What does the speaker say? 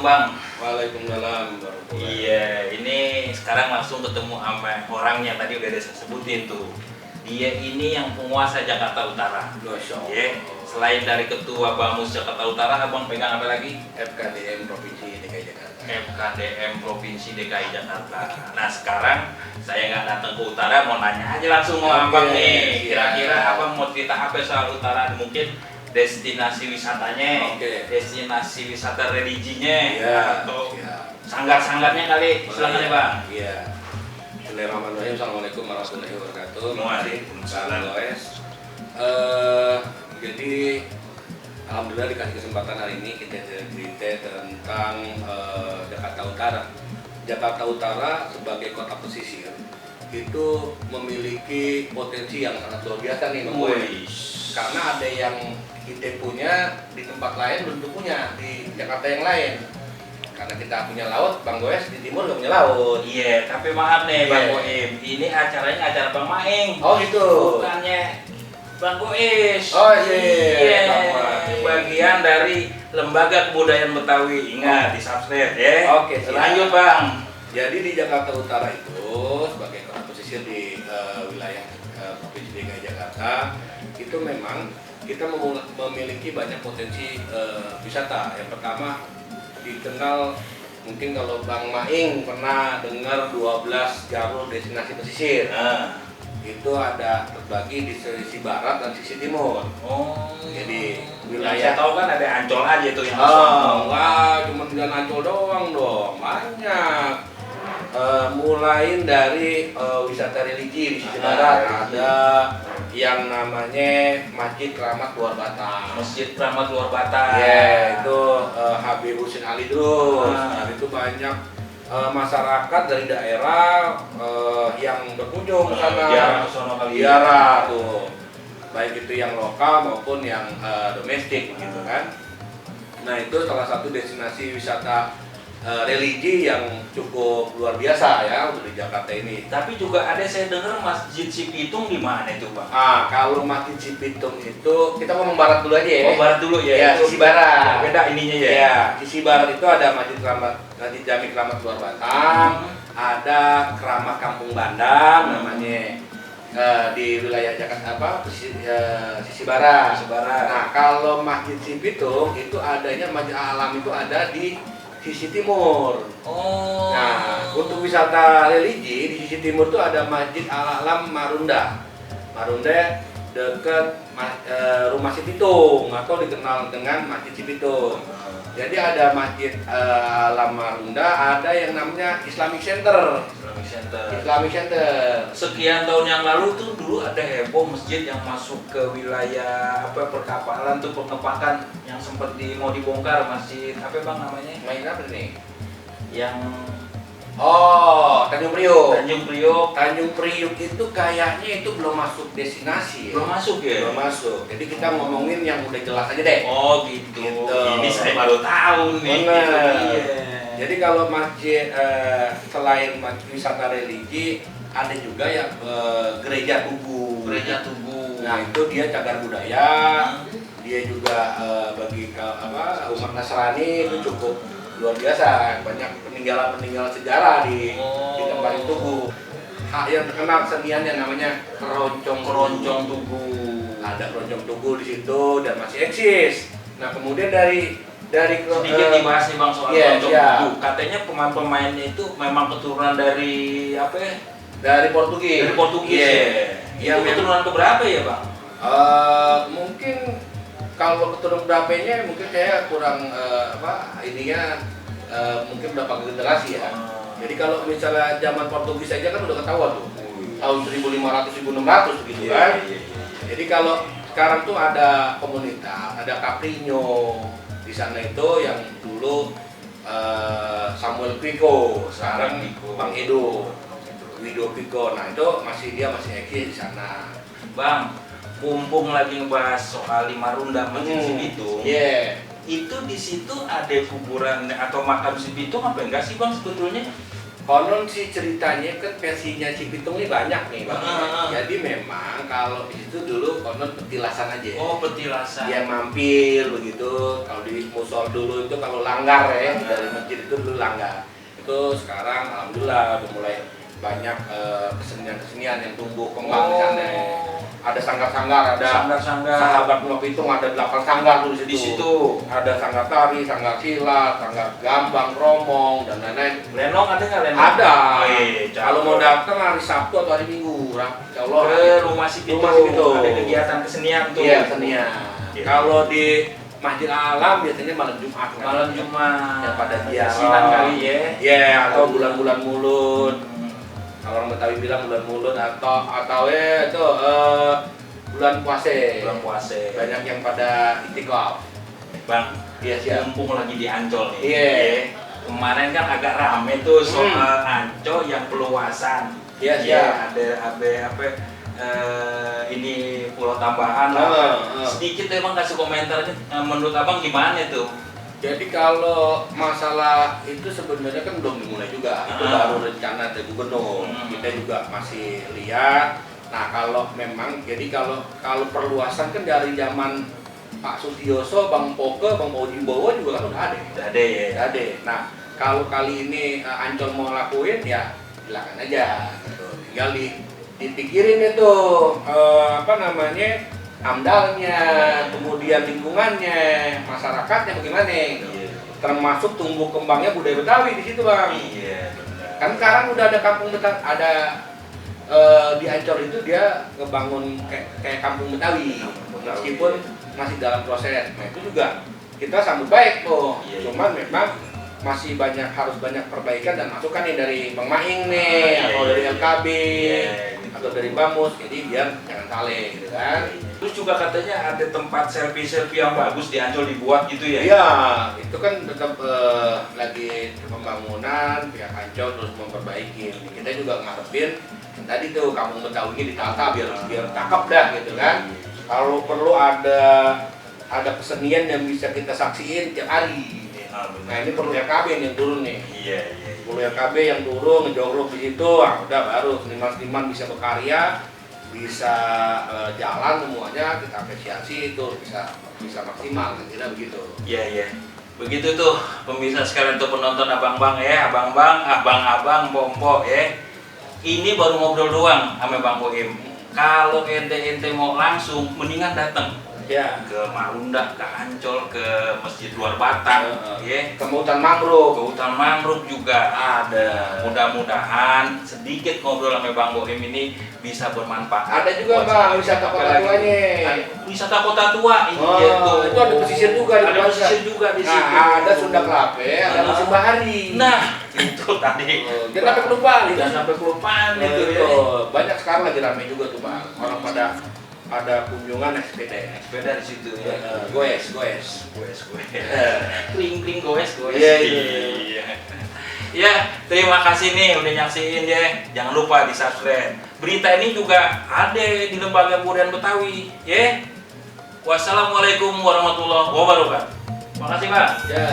Bang. Waalaikumsalam. Iya, ini sekarang langsung ketemu sama orangnya tadi udah saya sebutin tuh. Dia ini yang penguasa Jakarta Utara. Iya. Selain dari Ketua Bamus Jakarta Utara, Abang pegang apa lagi? FKDM Provinsi DKI Jakarta. FKDM Provinsi DKI Jakarta. Nah sekarang saya nggak datang ke Utara, mau nanya aja langsung sama Abang nih. Kira-kira Abang mau cerita apa soal Utara? Mungkin destinasi wisatanya, destinasi wisata religinya, atau sanggar-sanggarnya kali, silakan ya Bang. Iya. Bismillahirrahmanirrahim. Assalamualaikum warahmatullahi wabarakatuh. Waalaikumsalam. Jadi alhamdulillah dikasih kesempatan hari ini kita cerita tentang Jakarta Utara. Jakarta Utara sebagai kota pesisir itu memiliki potensi yang sangat luar biasa nih Bang Boy. Karena ada yang kita punya di tempat lain belum punya di Jakarta yang lain. Karena kita punya laut, Bang Goes di timur nggak punya laut. Iya, tapi maaf nih Bang Boim, ini acaranya acara Bang Maeng. Oh gitu. Bukannya Bang Goes. Oh iya. Bagian dari Lembaga Kebudayaan Betawi. Ingat, di subscribe ya. Oke, lanjut Bang. Jadi di Jakarta Utara itu sebagai kota pesisir di wilayah Provinsi DKI Jakarta itu memang kita memiliki banyak potensi wisata. Yang pertama dikenal, mungkin kalau Bang Maing pernah dengar 12 jalur destinasi pesisir. Itu ada terbagi di sisi barat dan sisi timur. Jadi wilayah saya tahu kan ada Ancol aja tuh yang enggak cuma dengan Ancol doang dong, banyak. Mulai dari wisata religi di sisi barat ada yang namanya Masjid Keramat Luar Batang. Masjid Keramat Luar Batang. Ya, itu Habib Husin Ali Drus. Itu banyak masyarakat dari daerah yang berkunjung ke sana. Ziarah tuh. Baik itu yang lokal maupun yang domestik gitu kan. Nah, itu salah satu destinasi wisata religi yang cukup luar biasa ya untuk di Jakarta ini. Tapi juga ada saya dengar Masjid Cipitung di mana itu Bang? Kalau Masjid Cipitung itu kita ngomong barat dulu aja ya. Oh barat dulu ya. Ya, sisi barat. Beda ininya ya. Ya, sisi barat itu ada Masjid Jami Keramat Luar Batang, ada Keramat Kampung Bandang namanya. Di wilayah Jakarta sisi barat. Nah, kalau Masjid Cipitung itu adanya Masjid Alam itu ada di sisi timur. Nah, untuk wisata religi di sisi timur itu ada Masjid Al-Alam Marunda. Marunda dekat Rumah Cipitung atau dikenal dengan Masjid Cipitung. Jadi ada Masjid Al-Alam Marunda, ada yang namanya Islamic Center. Sekian tahun yang lalu tuh dulu ada heboh masjid yang masuk ke wilayah perkapalan tuh pengepakan yang sempat mau dibongkar, masjid apa Bang namanya? Main apa nih? Yang Tanjung Priok. Tanjung Priok itu kayaknya itu belum masuk destinasi ya? Belum masuk ya? Belum masuk. Jadi kita ngomongin yang udah jelas aja deh. Oh gitu. Ini saya baru tahu nih. Jadi kalau masjid selain wisata religi ada juga yang gereja Tugu. Nah, itu dia cagar budaya. Dia juga bagi umat Nasrani itu cukup luar biasa, banyak peninggalan sejarah di tempat itu. Yang terkenal keseniannya namanya keroncong Tugu. Ada keroncong Tugu di situ dan masih eksis. Nah, kemudian dari sedikit dibahas nih Bang soal keroncong Tugu. Katanya pemain-pemainnya itu memang keturunan dari apa ya? Dari Portugis. Yang keturunan keberapa ya Bang? Mungkin kalau keturunan berapanya mungkin saya kurang mungkin berapa generasi ya. Jadi kalau misalnya zaman Portugis saja kan udah ketahuan tuh. Tahun 1500 1600 gitu kan. Jadi kalau sekarang tuh ada komunitas, ada Caprino di sana itu yang dulu Samuel Pico, sekarang Bang Wido Pico. Nah, itu dia masih eksis di sana. Bang, mumpung lagi ngebahas soal Marunda Masjid Cipitung. Iya. Itu di situ ada kuburan atau makam Cipitung apa enggak sih Bang sebetulnya? Konon sih ceritanya kan versinya si Pitung ini banyak nih Bang. Jadi memang kalau di situ dulu konon petilasan aja. Oh, petilasan. Dia mampir begitu. Kalau di musol dulu itu kalau langgar ya dari masjid itu dulu langgar. Itu sekarang alhamdulillah udah mulai banyak kesenian-kesenian yang tumbuh kembang di sana. Ada sanggar-sanggar, ada Sanggar-sanggar. sahabat Pulau Pitung ada 8 sanggar tuh di situ. Di situ. Ada sanggar tari, sanggar silat, sanggar gambang, romong dan lain-lain. Lenong ada nggak lenong? Ada. Oh, iya, Kalau mau datang hari Sabtu atau hari Minggu, Insya Allah. ke rumah si Pitung. Rumah si Pitung. Ada kegiatan kesenian tuh. Iya, kesenian. Iya. Kalau di Masjid Alam biasanya malam Jumat. kan? Malam Jumat. Yang pada Yasinan kali ya. Iya, atau bulan-bulan mulut. Kalau orang Betawi bilang bulan mulut atau itu bulan puasa. Bulan puasa. Banyak yang pada itikaf. Bang, Iya siap. mumpung lagi di Ancol nih. Iya. Kemarin kan agak rame tuh soal Ancol yang peluasan. Iya Iya, siap. ada apa? Ini pulau tambahan lah. Sedikit emang kasih komentarnya. Menurut abang gimana tuh? Jadi kalau masalah itu sebenarnya kan belum dimulai juga. Itu baru rencana dari gubernur. Kita juga masih lihat. Nah kalau memang, jadi kalau perluasan kan dari zaman Pak Sutioso, Bang Poke, Bang Ojimbowo juga kan udah ada. Udah ada ya. Udah ada. Nah kalau kali ini Ancol mau lakuin ya silakan aja. Gitu. Tinggal dipikirin itu apa namanya amdalnya, kemudian lingkungannya, masyarakatnya bagaimana. Iya. Termasuk tumbuh kembangnya budaya Betawi di situ Bang. Iya, benar. Kan sekarang udah ada kampung Betawi, ada di Ancol itu dia ngebangun kayak kampung Betawi, meskipun masih dalam proses. Nah itu juga kita sambut baik tuh. Iya, Cuman memang masih harus banyak perbaikan dan masukan nih dari Bang Maing nih, Iya, atau iya, dari iya. LKB, Iya, atau dari Bamus. Jadi biar jangan saling gitu kan. Terus juga katanya ada tempat selfie-selfie yang bagus di Ancol dibuat gitu ya? Iya, itu kan tetap lagi pembangunan, pihak Ancol terus memperbaiki. Kita juga ngarepin tadi tuh kampung Betawi ini ditata biar cakep dah gitu kan. Kalau perlu ada kesenian yang bisa kita saksiin tiap hari. Nah ini perlu LKB yang turun nih. Iya, iya. Perlu LKB yang turun ngejogrok di situ, udah baru seniman-seniman bisa berkarya, bisa jalan semuanya, kita apresiasi itu bisa maksimal, kira begitu. Iya, iya. Begitu tuh pemirsa sekalian tuh penonton abang-bang ya, abang-bang, abang-abang, pompo ya. Ini baru ngobrol doang sama Bang Boim. Kalau ente mau langsung, mendingan datang Ya. ke Marunda, ke Ancol, ke Masjid Luar Batang, ya. Ke hutan mangrove. Ke hutan mangrove juga ada. Mudah-mudahan sedikit ngobrol sama Bang Boim ini bisa bermanfaat. Ada juga buat Bang, semua wisata apa kota lagi? tuanya. Wisata kota tua, iya tuh. Itu ada pesisir juga di Ada Bangka. pesisir juga di situ. Nah, ada Sunda Klape, ada musim bahari. Nah, itu tadi. Jangan sampai kelupaan itu. Jangan sampai kelupaan itu. Itu banyak sekarang lagi ramai juga tuh Bang. Orang pada kunjungan naik sepeda. Sepeda di situ ya. Goes. Goes. Kling goes. Iya, Iya. Ya, terima kasih nih udah nyaksiin ya. Jangan lupa di subscribe. Berita ini juga ada di Lembaga Kebudayaan Betawi, ya. Wassalamualaikum warahmatullahi wabarakatuh. Makasih Bang. Ya.